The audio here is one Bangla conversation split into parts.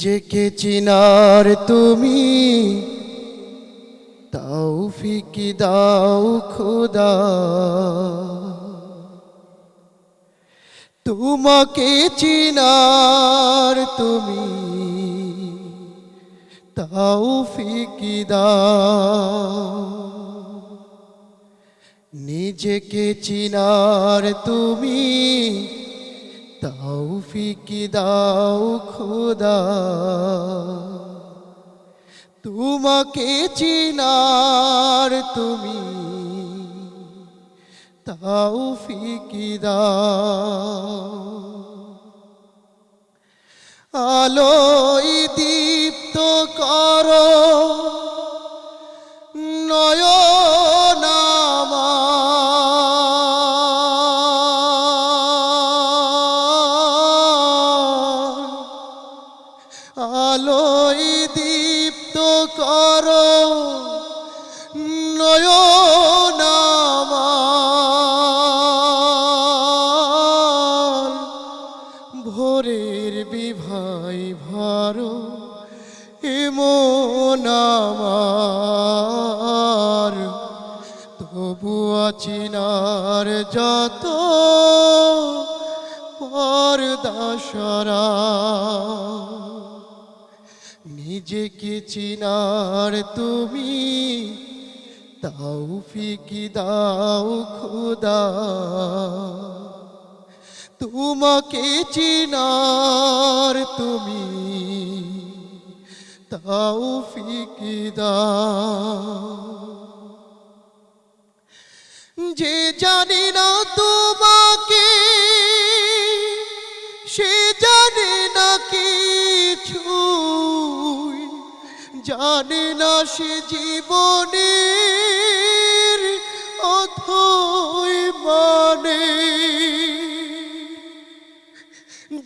নিজেকে চিনার তুমি তৌফিক দাও খোদা, তোমাকে চিনার তুমি তৌফিক দাও। নিজেকে চিনার তুমি তৌফিক দাও খোদা, তোমাকে চিনার তুমি তৌফিক দাও। আলোয় দীপ্ত করো নয়ন আমার, আলোয় দীপ্ত করো নয়ন আমার, ভোরের বিভাই ভারো এমন আমার, তবু চিনার যত পরদাসরা। নিজেকে চিনার তুমি তৌফিক দাও খোদা, তোমাকে চিনার তুমি তৌফিক দাও। যে জানি না তোমাকে সে জানে না কিছু, জানে না সে জীবনের অথই মানে।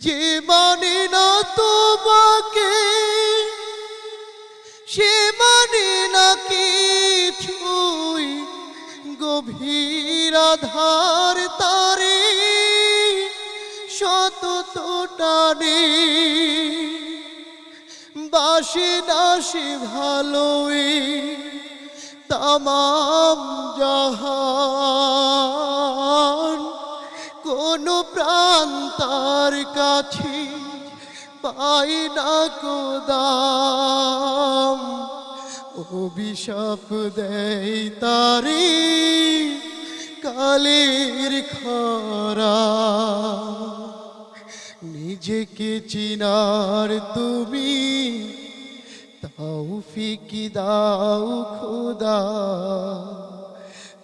যে মানে না তোমাকে সে মানে না কিছুই, গভীর আধার তারে শত টানে। বাসে না সে ভালোই তামাম জাহান, কোন প্রাণ তার কাছে পাই না কোদাম। অভিশাপ দেয় তারে কালের খরা। নিজেকে চিনার তুমি তৌফিক দাও খোদা,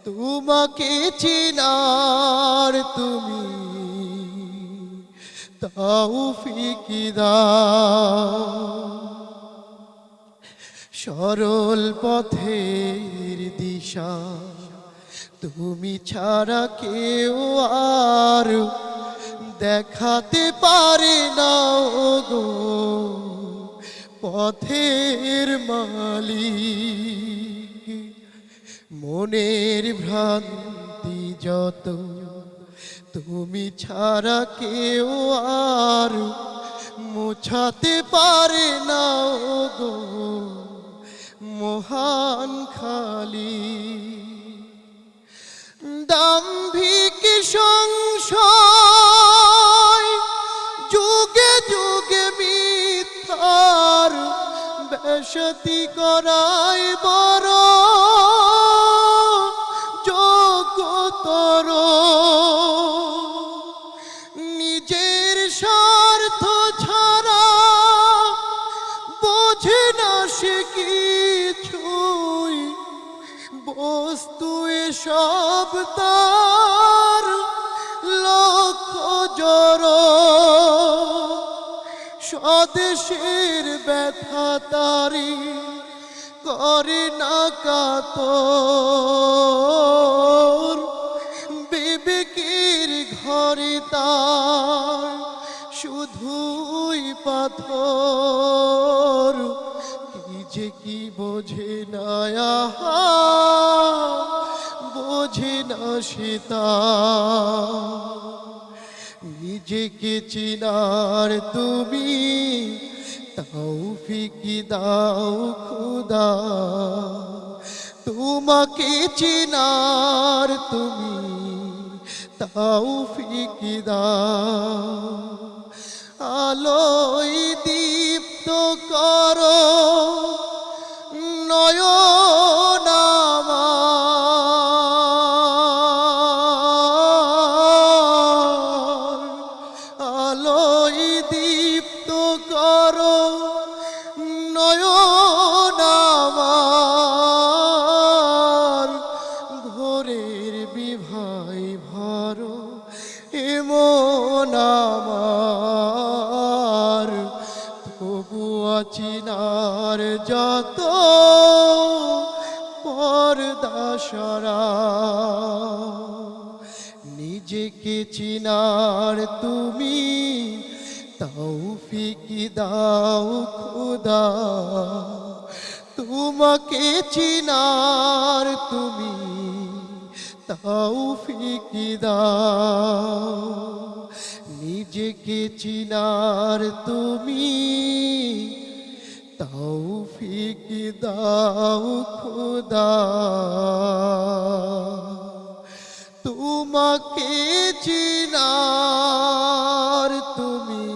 তোমাকে চিনার তুমি তৌফিক দাও। সরল পথের দিশা তুমি ছাড়া কেউ আর দেখাতে পারে না গো পথের মালিক। মনের ভ্রান্তি যত তুমি ছাড়া কেউ আর মোছাতে পারে না গো মহান খালিক। দাম্ভিক সংশয় যুগে যুগে মিথ্যার বেশতি করায় বড় যোগ্যতর। নিজের স্বার্থ ছাড়া বোঝে না সে কিছুই, বস্তু এসব তার লক্ষ জড়। স্বদেশের ব্যথা তারি করে না কাতর, বিবেকের ঘরে তার শুধুই পাথর। কি যে কি বোঝে না বোঝে না সীতা। নিজেকে চিনার তুমি তৌফিক দাও খুদা তোমাকে চিনার তুমি তৌফিক দাও আলোয় দীপ্ত করো নয়ন আমার আলোয় দীপ্ত করো নয়ন আমার ঘোরের বিভাই ভরো এমন আমার তবু চিনার যত পর্দা সরা নিজেকে চিনার তুমি তৌফিক দাও খুদা তোমাকে চিনার তুমি তৌফিক দাও নিজেকে চিনার তুমি তৌফিক দাও খুদা তোমাকে চিনার তুমি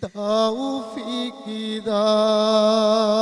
তৌফিক দাও